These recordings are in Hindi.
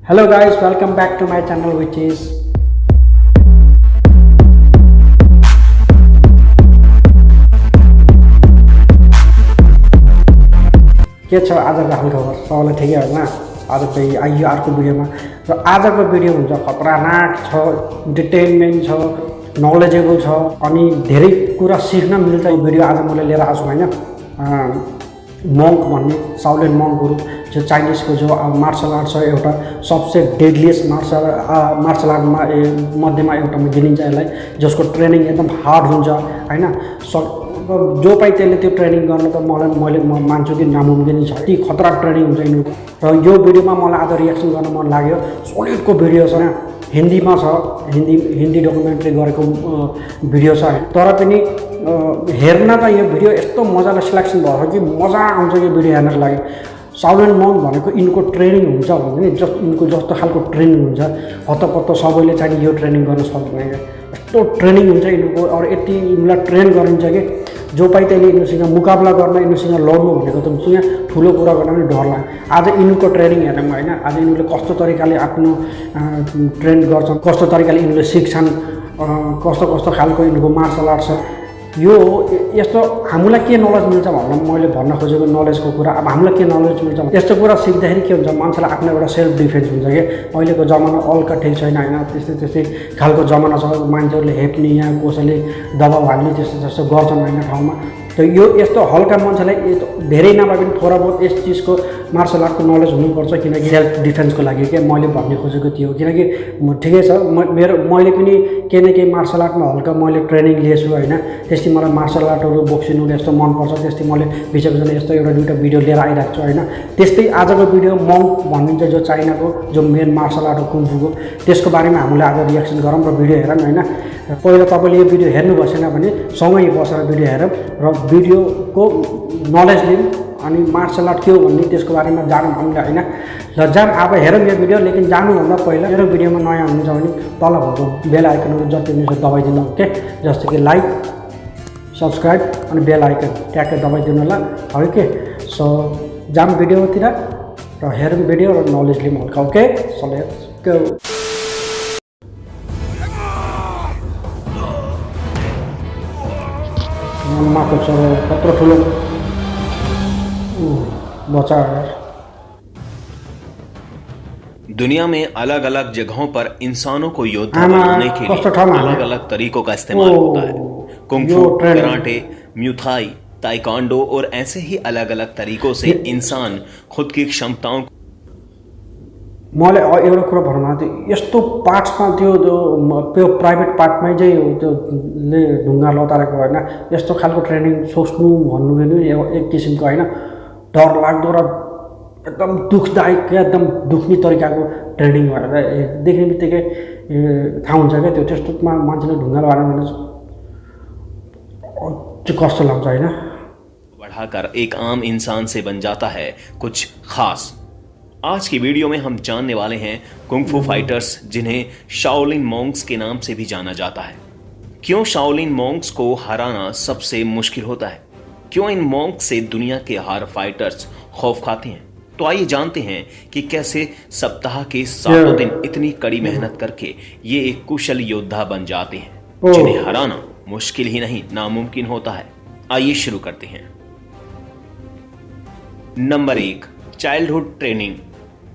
Hello guys, welcome back to my channel which is के छ आजको हाल खबर सबैलाई ठिकै होइन। आज चाहिँ आइयो अर्को भिडियोमा र आजको भिडियो हुन्छ खतरनाक छ, इन्टरटेनमेन्ट छ, नलेजेबल छ अनि धेरै कुरा सिक्न मिल्छ। यो भिडियो आज मैले लिएर आएको छु होइन। मङ्क भन्ने साउलेन मङ्कहरू जो चाइनिजको जो मार्सल आर्ट छ, एउटा सबसे डेडलिएस्ट मार्सल आर्टमा मध्येमा एउटामा गिनिन्छ यसलाई, जसको ट्रेनिङ एकदम हार्ड हुन्छ होइन। जो पाइ त्यसले त्यो ट्रेनिङ गर्न त मैले मान्छु कि नामुमकिन छ। यति खतरा ट्रेनिङ हुन्छ यिनीहरूको। र यो भिडियोमा मलाई आज रियाक्सन गर्न मन लाग्यो। सोलिडको भिडियो छ, हिन्दीमा छ, हिन्दी डकुमेन्ट्री गरेको भिडियो छ। तर पनि हेर्न त यो भिडियो यस्तो मजाले सिलेक्सन भएको छ कि मजा आउँछ यो भिडियो हेर्नको लागि। साउलेन मङ्क भनेको यिनको ट्रेनिङ हुन्छ भने नि यिनको जस्तो खालको ट्रेनिङ हुन्छ, हतपत्त सबैले चाहिँ यो ट्रेनिङ गर्न सक्दैन। यस्तो ट्रेनिङ हुन्छ यिनीहरूको। अरू यति यिनीलाई ट्रेन गरिन्छ कि जो पाइ त्यसले यिनीहरूसँग मुकाबला गर्न, यिनीहरूसँग लड्नु भनेको त यहाँ ठुलो कुरा गर्न पनि डर लाग्यो। आज यिनीहरूको ट्रेनिङ हेरौँ होइन। आज यिनीहरूले कस्तो तरिकाले आफ्नो ट्रेन गर्छन्, कस्तो तरिकाले यिनीहरूले सिक्छन्, कस्तो कस्तो खालको यिनीहरूको मार्सल आर्ट छ। यो यस्तो हामीलाई के नलेज मिल्छ भन्दा मैले भन्न खोजेको नलेजको कुरा, अब हामीलाई के नलेज मिल्छ भने यस्तो कुरा सिक्दाखेरि के हुन्छ, मान्छेलाई आफ्नो एउटा सेल्फ डिफेन्स हुन्छ कि अहिलेको जमाना अल्का ठिक छैन होइन। त्यस्तै खालको जमाना छ, मान्छेहरूले हेप्ने, यहाँ कसैले दबाब हाल्ने त्यस्तो गर्छन् होइन ठाउँमा। त यो यस्तो हल्का मान्छेलाई धेरै नभए पनि थोडा बहुत यस चिजको मार्सल आर्टको नलेज हुनुपर्छ, किनकि सेल्फ डिफेन्सको लागि क्या मैले भन्ने खोजेको थियो। किनकि ठिकै छ, मैले पनि केही न केही मार्सल आर्टमा हल्का मैले ट्रेनिङ लिएछु होइन। त्यस्तै मलाई मार्सल आर्टहरू बोक्सिङहरू यस्तो मनपर्छ, त्यस्तै मैले बिचमा यस्तो एउटा दुईवटा भिडियो लिएर आइरहेको छु होइन। त्यस्तै आजको भिडियो मङ्क भनिन्छ जो चाइनाको जो मेन मार्सल आर्ट हो कुङफूको, त्यसको बारेमा हामीले आज रियाक्सन गरौँ र भिडियो हेरौँ होइन। पहिला तपाईँले यो भिडियो हेर्नु भएन भने सँगै बसेर भिडियो हेरौँ र भिडियोको नलेज लिउँ अनि मार्सल आर्ट के हो भन्ने त्यसको बारेमा जानु हामीले होइन। र अब हेरौँ यो भिडियो। लेकिन जानुभन्दा पहिला मेरो भिडियोमा नयाँ हुनुहुन्छ भने तल भएको बेल आइकनहरू जति पनि दबाइदिनु ओके, जस्तो कि लाइक, सब्सक्राइब अनि बेल आइकन ट्याक्कै दबाइदिनु होला है के। सो जाम भिडियोतिर र हेरौँ भिडियो र नलेज लिउँ हल्का ओके। So let's go. माको छोरो कत्रो ठुलो बच्चा है। दुनिया में अलग अलग जगहों पर इंसानों को योद्धा बनाने के लिए अलग अलग तरीकों का इस्तेमाल होता है। कुंग-फू, कराटे, म्यूथाई, ताइक्वांडो और ऐसे ही अलग अलग तरीकों से इंसान खुद की क्षमताओं मैले एउटा कुरा भन्न थियो, यस्तो पार्ट्समा त्यो प्राइभेट पार्टमै चाहिँ त्योले ढुङ्गा लतारेको होइन। यस्तो खालको ट्रेनिङ सोच्नु भन्नु पनि एक किसिमको होइन, डर लाग्दो र एकदम दुखदायक, एकदम दुख्ने तरिकाको ट्रेनिङ भएर देख्ने बित्तिकै थाहा हुन्छ क्या त्यो। त्यस्तोमा मान्छेले ढुङ्गा लगाएर भने कस्तो लाग्छ होइन। बढ़ाकर एक आम इंसान से बन जाता है कुछ खास। आज की वीडियो में हम जानने वाले हैं कुंग-फू फाइटर्स, जिन्हें शाओलिन मॉन्क्स के नाम से भी जाना जाता है। क्यों शाओलिन मॉन्क्स को हराना सबसे मुश्किल होता है, क्यों इन मॉन्क्स से दुनिया के हर फाइटर्स खौफ खाते हैं। तो आइए जानते हैं कि कैसे सप्ताह के 7 दिन इतनी कड़ी मेहनत करके ये एक कुशल योद्धा बन जाते हैं, जिन्हें हराना मुश्किल ही नहीं नामुमकिन होता है। आइए शुरू करते हैं। Number 1, childhood training.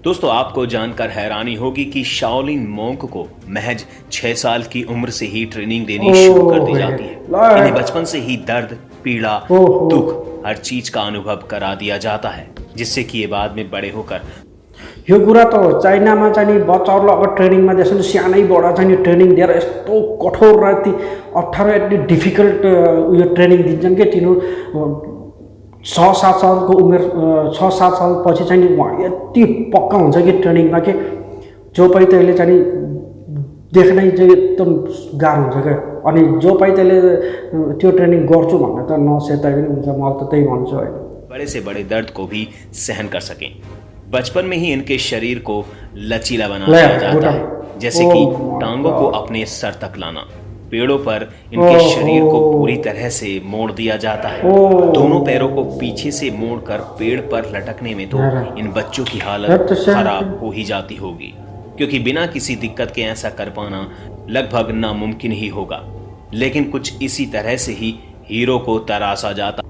दोस्तों, आपको जानकर हैरानी होगी कि शाओलिन मॉन्क को महज 6 साल की उम्र से ही ट्रेनिंग देनी शुरू कर दी जाती है। इन्हें बचपन से ही दर्द, पीड़ा, दुख हर चीज का अनुभव करा दिया जाता है, जिससे कि ये बाद में बड़े होकर यो कुरा त चाइनामा चाहिँ बच्चाहरूलाई अब ट्रेनिङमा त्यसरी सानैबाट चाहिँ ट्रेनिङ दिएर यस्तो कठोर र यति अप्ठ्यारो यति डिफिकल्ट उयो ट्रेनिङ दिन्छन् कि तिनीहरू 6-7 सालको उमेर 6-7 सालपछि चाहिँ यति पक्का हुन्छ कि ट्रेनिङमा कि जो पाइ त्यसले चाहिँ देख्नै चाहिँ एकदम गाह्रो हुन्छ क्या। अनि जो पाइ त्यसले त्यो ट्रेनिङ गर्छु भन्ने त नसेताइ पनि हुन्छ। म त त्यही भन्छु होइन। बड़े से बड़े दर्द को भी सहन कर सकें। बचपन में ही इनके शरीर को लचीला बना दिया जाता है, जैसे कि टांगों को अपने सर तक लाना, पेड़ों पर इनके शरीर को पूरी तरह से मोड़ दिया जाता है। दोनों पैरों को पीछे से मोड़कर पेड़ पर लटकने में तो इन बच्चों की हालत खराब हो ही जाती होगी, क्योंकि बिना किसी दिक्कत के ऐसा कर पाना लगभग नामुमकिन ही होगा। लेकिन कुछ इसी तरह से ही हिरो को तरासा जाता।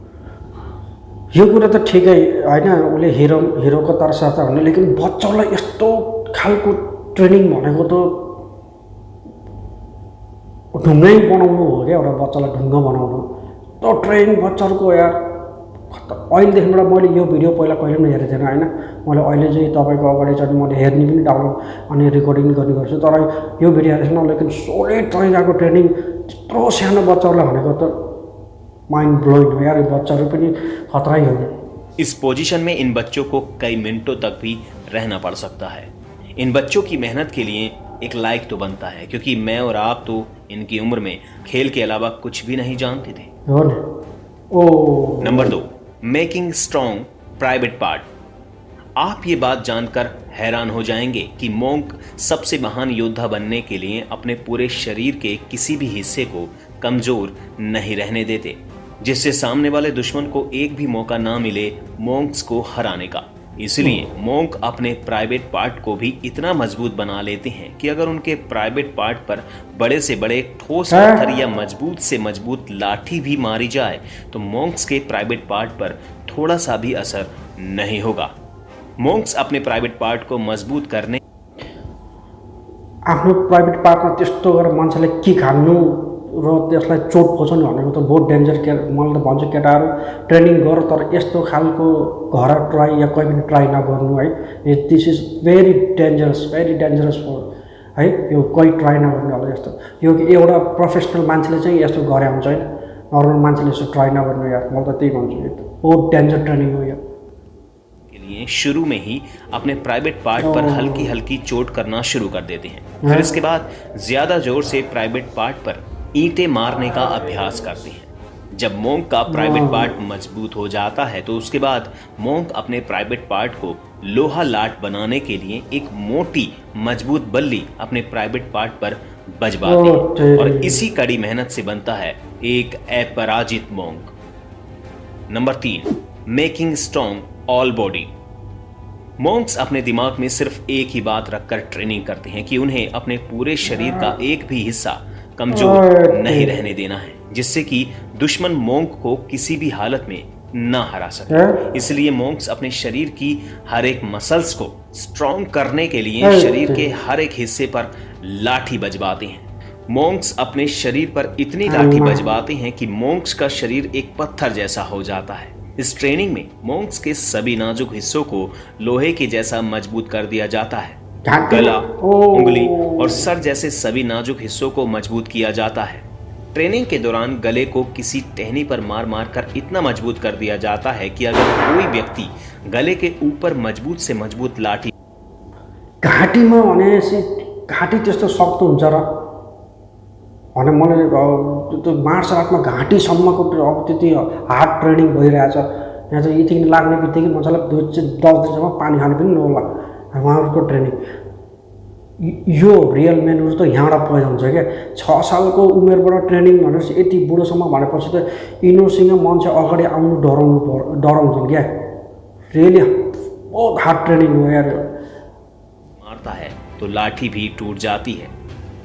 यो कुरा त ठिकै होइन, उसले हिरोको तर्साछ भने, लेकिन बच्चालाई यस्तो खालको ट्रेनिङ भनेको त ढुङ्गै बनाउनु हो क्या, एउटा बच्चालाई ढुङ्गा बनाउनु त ट्रेनिङ बच्चाहरूको यार। अहिलेदेखिबाट मैले यो भिडियो पहिला कहिले पनि हेरेको थिएन होइन, मैले अहिले चाहिँ तपाईँको अगाडि चाहिँ मैले हेर्ने पनि डाउनलोड अनि रेकर्डिङ गर्ने गर्छु, तर यो भिडियो हेरेको छैन। लेकिन सोलिड तरिकाको ट्रेनिङ त्यत्रो सानो बच्चाहरूलाई भनेको त माइन्ड ब्लोइङ हो यार, बच्चाहरू पनि खतरा ही हो। इस पोजीशन में इन बच्चों को कई मिनटों तक भी रहना पड़ सकता है। इन बच्चों की मेहनत के लिए एक लाइक तो बनता है, क्योंकि मैं और आप तो इनकी उम्र में खेल के अलावा कुछ भी नहीं जानते थे। Number 2, making strong private part. आप ये बात जानकर हैरान हो जाएंगे कि मोंक सबसे महान योद्धा बनने के लिए अपने पूरे शरीर के किसी भी हिस्से को कमजोर नहीं रहने देते, जिससे सामने वाले दुश्मन को एक भी मौका ना मिले मोंक्स को हराने का। इसलिए मोंक अपने प्राइवेट पार्ट को भी इतना मजबूत बना लेते हैं कि अगर उनके प्राइवेट पार्ट पर बड़े से बड़े ठोस पत्थर या मजबूत से मजबूत लाठी भी मारी जाए तो मोंक्स के प्राइवेट पार्ट पर थोड़ा सा भी असर नहीं होगा। मोंक्स अपने प्राइवेट पार्ट को मजबूत करने आफ्नो प्राइवेट पार्टमा त्यस्तो गरेर मान्छेले किक हान्नु र त्यसलाई चोट पहुँचाउनु भनेको त बहुत डेन्जर। मैले त भन्छु केटाहरू ट्रेनिङ गर, तर यस्तो खालको घर ट्राई या कोही पनि ट्राई नगर्नु है। दिस इज भेरी डेन्जरस फर है, यो कोही ट्राई नगर्नु होला। यस्तो यो एउटा प्रोफेसनल मान्छेले चाहिँ यस्तो गरे हुन्छ होइन, नर्मल मान्छेले यस्तो ट्राई नगर्नु यार, म त त्यही भन्छु। बहुत डेन्जर ट्रेनिङ हो यो। लिए शुरू में ही अपने प्राइवेट पार्ट पर हल्की हल्की चोट करना शुरू कर देते हैं, फिर इसके बाद ज्यादा जोर से प्राइवेट पार्ट पर ईंटें मारने का अभ्यास करते हैं। जब मोंक का प्राइवेट पार्ट मजबूत हो जाता है तो उसके बाद मोंक अपने प्राइवेट पार्ट को लोहा लाट बनाने के लिए एक मोटी मजबूत बल्ली अपने प्राइवेट पार्ट पर बजवाते हैं, और इसी कड़ी मेहनत से बनता है एक अपराजित monk. Number 3, making strong all body. Monks अपने दिमाग में सिर्फ एक ही बात रखकर ट्रेनिंग करते हैं कि उन्हें अपने पूरे शरीर का एक भी हिस्सा कमजोर नहीं रहने देना है, जिससे कि दुश्मन मोंक को किसी भी हालत में ना हरा सके। इसलिए मोंक्स अपने शरीर की हर एक मसल्स को स्ट्रॉन्ग करने के लिए शरीर के हर एक हिस्से पर लाठी बजवाते हैं। मोंक्स अपने शरीर पर इतनी लाठी बजवाते हैं कि मोंक्स का शरीर एक पत्थर जैसा हो जाता है। इस ट्रेनिंग में मोंक्स के सभी नाजुक हिस्सों को लोहे के जैसा मजबूत कर दिया जाता है। गला, उंगली और सर जैसे सभी नाजुक हिस्सों को मजबूत किया जाता है। ट्रेनिंग के दौरान गले को किसी टहनी पर मार मार कर इतना मजबूत कर दिया जाता है कि अगर कोई व्यक्ति गले के ऊपर मजबूत से मजबूत लाठी घाँटीमा भनेपछि घाँटी त्यस्तो शक्ति हुन्छ र भने मैले त्यो मार्सल आर्टमा घाँटीसम्मको अब त्यति हार्ड ट्रेनिङ भइरहेछ। यहाँ चाहिँ यतिखेर लाग्ने बित्तिकै मजाले 10 दिनसम्म पानी खाने पनि नहोला उहाँहरूको ट्रेनिङ। यो रियल मेनहरू त यहाँबाट पैदा हुन्छ क्या। 6 सालको उमेरबाट ट्रेनिङ भनेपछि यति बुढोसम्म भनेपछि त यिनीहरूसँग मान्छे अगाडि आउनु डराउँछन् क्या। रियली बहुत हार्ड ट्रेनिङ हो यार। मारता है तो लाठी भी टूट जाती है।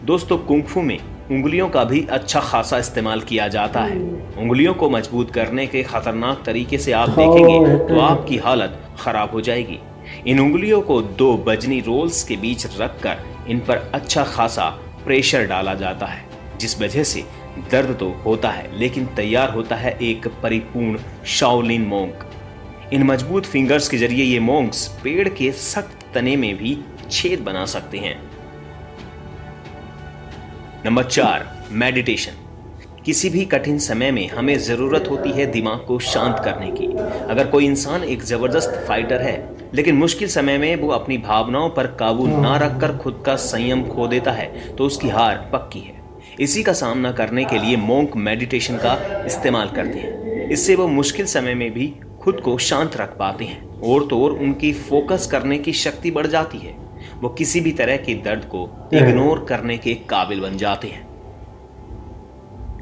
दोस्तों, कुंग-फू में उंगलियों का भी अच्छा खासा इस्तेमाल किया जाता है। उंगलियों को मजबूत करने के खतरनाक तरीके से आप देखेंगे तो आपकी हालत खराब हो जाएगी। इन उंगलियों को 2 बजनी रोल्स के बीच रखकर इन पर अच्छा खासा प्रेशर डाला जाता है, जिस वजह से दर्द तो होता है लेकिन तैयार होता है एक परिपूर्ण शाओलिन मोंक। इन मजबूत फिंगर्स के जरिए ये मोंक्स पेड़ के सख्त तने में भी छेद बना सकते हैं। Number 4, meditation. किसी भी कठिन समय में हमें जरूरत होती है दिमाग को शांत करने की। अगर कोई इंसान एक जबरदस्त फाइटर है लेकिन मुश्किल समय में वो अपनी भावनाओं पर काबू ना रखकर खुद का संयम खो देता है तो उसकी हार पक्की है। इसी का सामना करने के लिए मोंक मेडिटेशन का इस्तेमाल करते हैं। इससे वो मुश्किल समय में भी खुद को शांत रख पाते हैं और तो और उनकी फोकस करने की शक्ति बढ़ जाती है। वो किसी भी तरह के दर्द को इग्नोर करने के काबिल बन जाते हैं।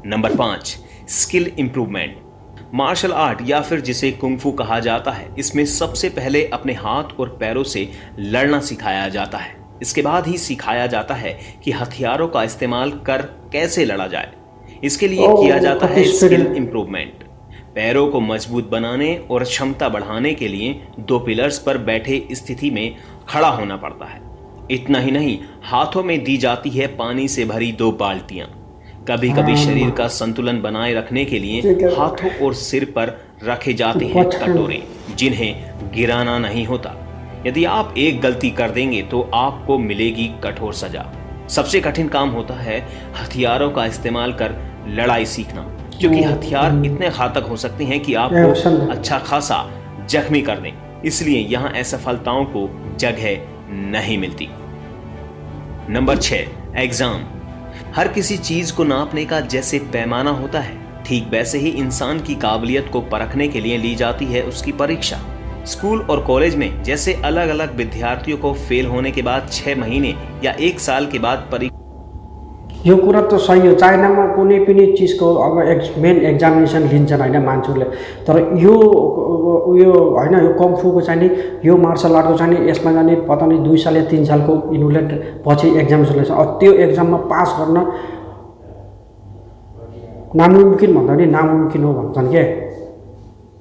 Number 5, skill improvement. Martial art या फिर जिसे कुंग-फू कहा जाता है, इसमें सबसे पहले अपने हाथ और पैरों से लड़ना सिखाया जाता है। इसके बाद ही सिखाया जाता है कि हथियारों का इस्तेमाल कर कैसे लड़ा जाए। इसके लिए किया जाता है स्किल इंप्रूवमेंट। पैरों को मजबूत बनाने और क्षमता बढ़ाने के लिए 2 पिलर्स पर बैठे स्थिति में खड़ा होना पड़ता है। इतना ही नहीं, हाथों में दी जाती है पानी से भरी 2 बाल्टियां। कभी कभी शरीर का संतुलन बनाए रखने के लिए हाथों और सिर पर रखे जाते हैं कटोरे, जिन्हें गिराना नहीं होता। यदि आप एक गलती कर देंगे तो आपको मिलेगी कठोर सजा। सबसे कठिन काम होता है हथियारों का इस्तेमाल कर लड़ाई सीखना, क्योंकि हथियार इतने घातक हो सकते हैं कि आपको अच्छा खासा जख्मी कर दें। इसलिए यहाँ असफलताओं को जगह नहीं मिलती। Number 6, exam. हर किसी चीज को नापने का जैसे पैमाना होता है, ठीक वैसे ही इंसान की काबिलियत को परखने के लिए ली जाती है उसकी परीक्षा। स्कूल और कॉलेज में जैसे अलग अलग विद्यार्थियों को फेल होने के बाद 6 महीने या 1 साल के बाद यो कुरा त सही हो। चाइनामा कुनै पनि चिजको अब मेन एक्जामिनेसन लिन्छन् होइन मान्छेहरूले, तर यो होइन यो कम्फूको चाहिँ नि यो मार्सल आर्टको चाहिँ नि यसमा चाहिँ नि पता नहीं 2 साल या 3 सालको यिनीहरूले पछि एक्जामिनेसन लेख्छ। त्यो एक्जाममा पास गर्न नामुमकिन भन्दा नि नामुमकिन हो भन्छन् के।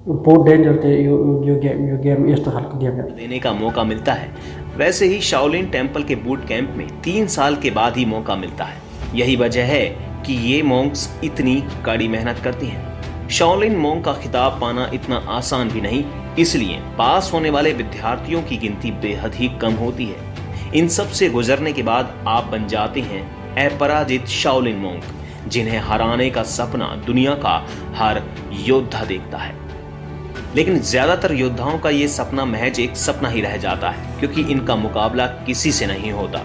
बहुत डेन्जर थियो यो गेम यस्तो खालको गेम देने का मौका मिलता है। वैसे ही शाओलिन टेम्पल के बूट कैंप में 3 साल के बाद ही मौका मिलता है। यही वजह है कि ये मॉन्क्स इतनी कड़ी मेहनत करती हैं। शाओलिन मॉन्क का खिताब पाना इतना आसान भी नहीं, इसलिए पास होने वाले विद्यार्थियों की गिनती बेहद ही कम होती है। इन सब से गुजरने के बाद आप बन जाते हैं अपराजित शाओलिन मॉन्क, जिन्हें हराने का सपना दुनिया का हर योद्धा देखता है। लेकिन ज्यादातर योद्धाओं का ये सपना महज एक सपना ही रह जाता है, क्योंकि इनका मुकाबला किसी से नहीं होता।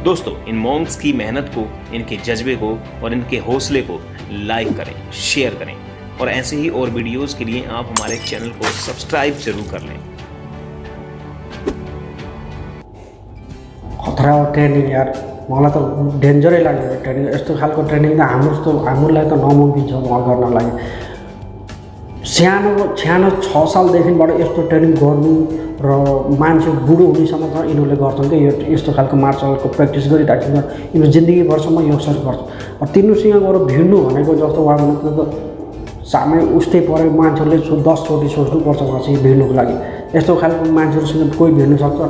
दोस्तों, इन मॉन्क्स की मेहनत को, इनके जज्बे को और इनके हौसले को लाइक करें, शेयर करें, और ऐसे ही और वीडियोस के लिए आप हमारे चैनल को सब्सक्राइब जरूर कर लें। खतरा ट्रेनिङ यार, मलाई त डेन्जरै लाग्यो ट्रेनिङ। यस्तो खालको ट्रेनिङ त हाम्रोलाई त नमुमकिन छ गर्नलाई। सानो 6 सालदेखिबाट यस्तो ट्रेनिङ गर्नु र मान्छे बुढो हुनेसम्म त यिनीहरूले गर्छन् कि यस्तो खालको मार्सल आर्टको प्र्याक्टिस गरिराख्छन्। यिनीहरू जिन्दगीभरसम्म यो असर गर्छ। तिनीहरूसँग गएर भिड्नु भनेको जस्तो उहाँ मतलब सामै उस्तै पऱ्यो, मान्छेहरूले 10 चोटि सोच्नुपर्छ उहाँसँग भिड्नुको लागि। यस्तो खालको मान्छेहरूसँग कोही भिड्नु सक्छ?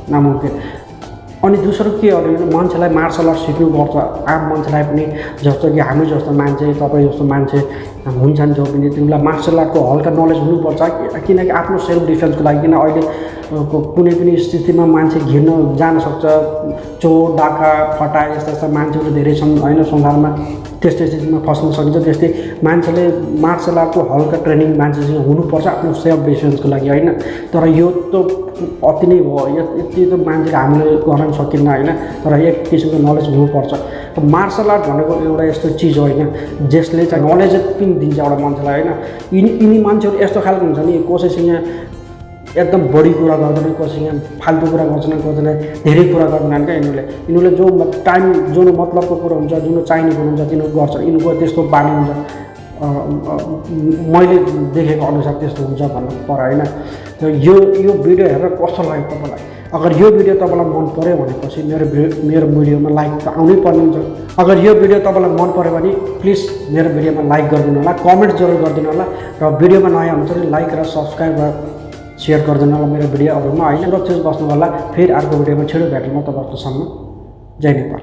नामुमकिन। अनि दोस्रो के हो भने मान्छेलाई मार्सल आर्ट सिक्नुपर्छ। आम मान्छेलाई पनि, जस्तो कि हामी जस्तो मान्छे, तपाईँ जस्तो मान्छे हुन्छन् जो पनि, तिमीलाई मार्सल आर्टको हल्का नलेज हुनुपर्छ। किनकि आफ्नो सेल्फ डिफेन्सको लागि, किन अहिले कुनै पनि स्थितिमा मान्छे घिर्न जान सक्छ। चोर, डाका, फटा यस्ता मान्छेहरू धेरै छन् होइन संसारमा। त्यस्तो स्थितिमा फस्न सकिन्छ। त्यस्तै मान्छेले मार्सल आर्टको हल्का ट्रेनिङ मान्छेसँग हुनुपर्छ आफ्नो सेल्फ डिफेन्सको लागि होइन। तर यो त अति नै भयो, यति त मान्छेले हामीले गर्न सकिन्न होइन। तर एक किसिमको नलेज हुनुपर्छ। मार्सल आर्ट भनेको एउटा यस्तो चिज होइन जसले चाहिँ नलेज पनि दिन्छ एउटा मान्छेलाई होइन। यिनी मान्छेहरू यस्तो खालको हुन्छ नि, कसैसँग एकदम बढी कुरा गर्दैन, कसैसँग फाल्तु कुरा गर्दैन, धेरै कुरा गर्दैनन् क्या यिनीहरूले जो टाइम, जुन मतलबको कुरो हुन्छ, जुन चाहिने कुरो हुन्छ तिनीहरू गर्छ। यिनीहरूको त्यस्तो बानी हुन्छ, मैले देखेको अनुसार त्यस्तो हुन्छ भन्नु पर्यो होइन। यो भिडियो हेरेर कस्तो लाग्यो तपाईँलाई? अगर यो भिडियो तपाईँलाई मन पर्यो भनेपछि मेरो भिडियोमा लाइक त आउनै पर्ने हुन्छ। अगर यो भिडियो तपाईँलाई मन पर्यो भने प्लिज मेरो भिडियोमा लाइक गरिदिनु होला, कमेन्ट जरुर गरिदिनु होला, र भिडियोमा नयाँ हुन्छ भने लाइक र सब्सक्राइब र सेयर गरिदिनु होला मेरो भिडियोहरूमा होइन। सुरक्षित बस्नु होला। फेरि अर्को भिडियोमा छिटो भेटौँ म तपाईँहरूकोसम्म। जय नेपाल।